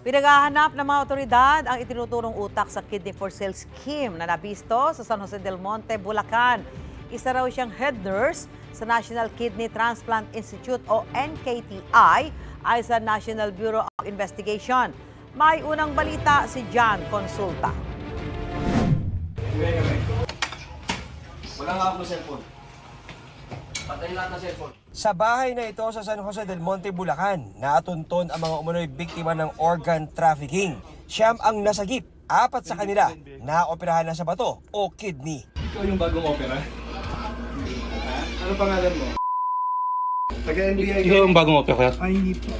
Pinaghahanap ng mga otoridad ang itinuturong utak sa Kidney for Sale scheme na nabisto sa San Jose del Monte, Bulacan. Isa raw siyang head nurse sa National Kidney Transplant Institute o NKTI ay sa National Bureau of Investigation. May unang balita si John Consulta. Wala nga ako cellphone. Patay lahat ng cellphone. Sa bahay na ito sa San Jose del Monte, Bulacan, naatunton ang mga umunoy biktima ng organ trafficking. Siyam ang nasagip, 4 sa kanila naoperahan na sa bato o kidney. Ikaw yung bagong opera? Ano pangalan mo? Taga-NBI. Ikaw yung bagong opera? Ay, hindi po.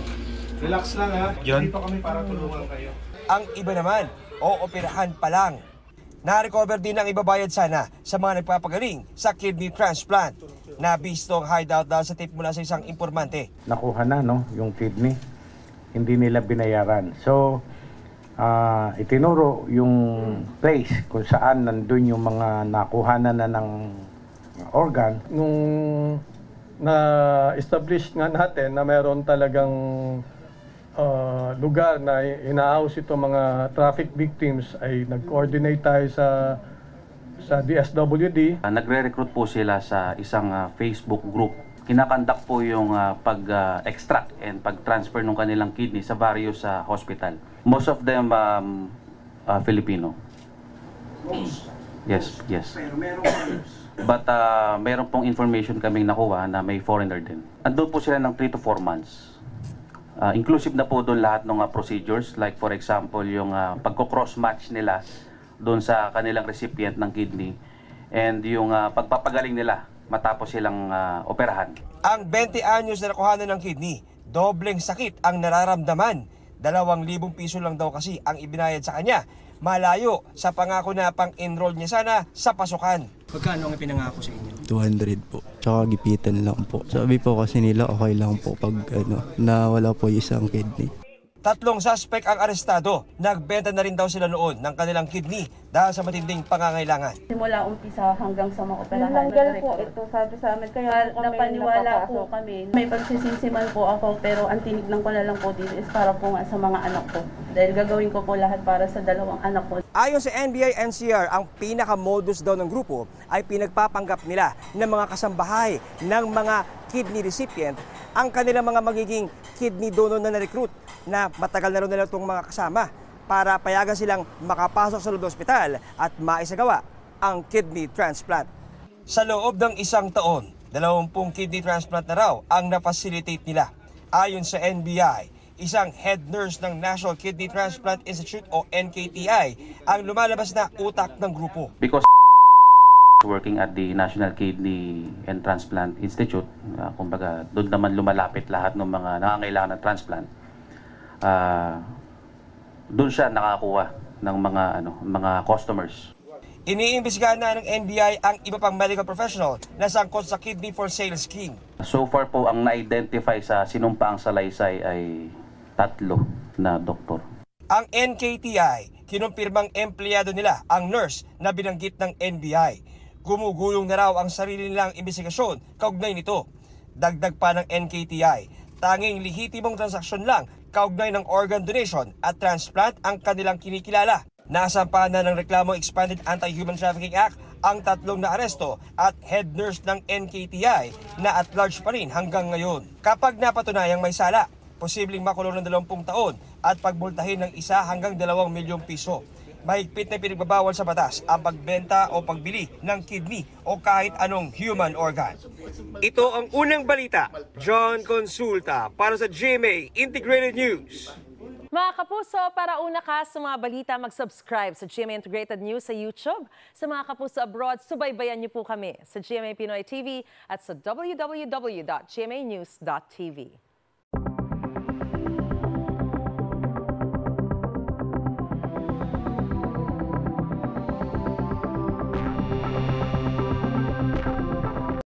Relax lang ha. Yan. Dito kami para tulungan kayo. Ang iba naman, ooperahan pa lang. Na-recover din ang ibabayad sana sa mga nagpapagaling sa kidney transplant. Nabisto ang hideout dahil sa tip mula sa isang impormante. Nakuha na yung kidney, hindi nila binayaran. So, itinuro yung place kung saan nandun yung mga nakuha na ng organ. Nung na-establish nga natin na meron talagang lugar na ina-house itong mga traffic victims, ay nag-coordinate tayo sa DSWD. Nagre-recruit po sila sa isang Facebook group. Kinakandak po yung pag-extract and pag-transfer ng kanilang kidney sa various hospital. Most of them Filipino. Yes. Pero meron But meron pong information kaming nakuha na may foreigner din. Andun po sila ng 3 to 4 months. Inclusive na po doon lahat ng procedures, like for example yung pagko-cross-match nila doon sa kanilang recipient ng kidney and yung pagpapagaling nila matapos silang operahan. Ang 20 anyos na nakuhanan ng kidney, dobleng sakit ang nararamdaman. 2,000 piso lang daw kasi ang ibinayad sa kanya. Malayo sa pangako na pang-enroll niya sana sa pasukan. Magkano ang ipinangako sa inyo? 200 po. Tsaka gipitan lang po. Sabi po kasi nila okay lang po pag na wala po isang kidney. 3 suspect ang arestado. Nagbenta na rin daw sila noon ng kanilang kidney dahil sa matinding pangangailangan. Simula umpisa hanggang sa maoperahan. Hanggang po ito sabi sa amin. Kaya napaniwala po kami. May pagsisisiman po ako pero ang tinignan ko na lang po dito is para po nga sa mga anak ko. Dahil gagawin ko po lahat para sa 2 anak ko. Ayon sa NBI-NCR, ang pinaka-modus daw ng grupo ay pinagpapanggap nila ng mga kasambahay ng mga kidney recipient ang kanilang mga magiging kidney donor na na-recruit na matagal na rin nila itong mga kasama para payagan silang makapasok sa loob ng ospital at maisagawa ang kidney transplant. Sa loob ng 1 taon, 20 kidney transplant na raw ang na-facilitate nila. Ayon sa NBI, isang head nurse ng National Kidney Transplant Institute o NKTI ang lumalabas na utak ng grupo. Because working at the National Kidney and Transplant Institute, kumbaga doon naman lumalapit lahat ng mga nangangailangan ng transplant. Doon siya nakakuha ng mga customers. Iniimbestigahan na ng NBI ang iba pang medical professional na sangkot sa Kidney for Sale scheme. So far po ang na-identify sa sinumpaang salaysay ay 3 na doktor. Ang NKTI, kinumpirmang empleyado nila ang nurse na binanggit ng NBI. Gumugulong na raw ang sarili nilang imbestigasyon kaugnay nito. Dagdag pa ng NKTI, tanging lehitimong transaksyon lang kaugnay ng organ donation at transplant ang kanilang kinikilala. Nasampahan na ng reklamo Expanded Anti-Human Trafficking Act ang 3 na aresto at head nurse ng NKTI na at large pa rin hanggang ngayon. Kapag napatunayang may sala, posibleng makulong ng 20 taon at pagbultahin ng 1 hanggang 2 milyong piso. Mahigpit na pinagbabawal sa batas ang pagbenta o pagbili ng kidney o kahit anong human organ. Ito ang unang balita. John Consulta para sa GMA Integrated News. Mga kapuso, para una ka sa mga balita, mag-subscribe sa GMA Integrated News sa YouTube. Sa mga kapuso abroad, subaybayan niyo po kami sa GMA Pinoy TV at sa www.gmanews.tv.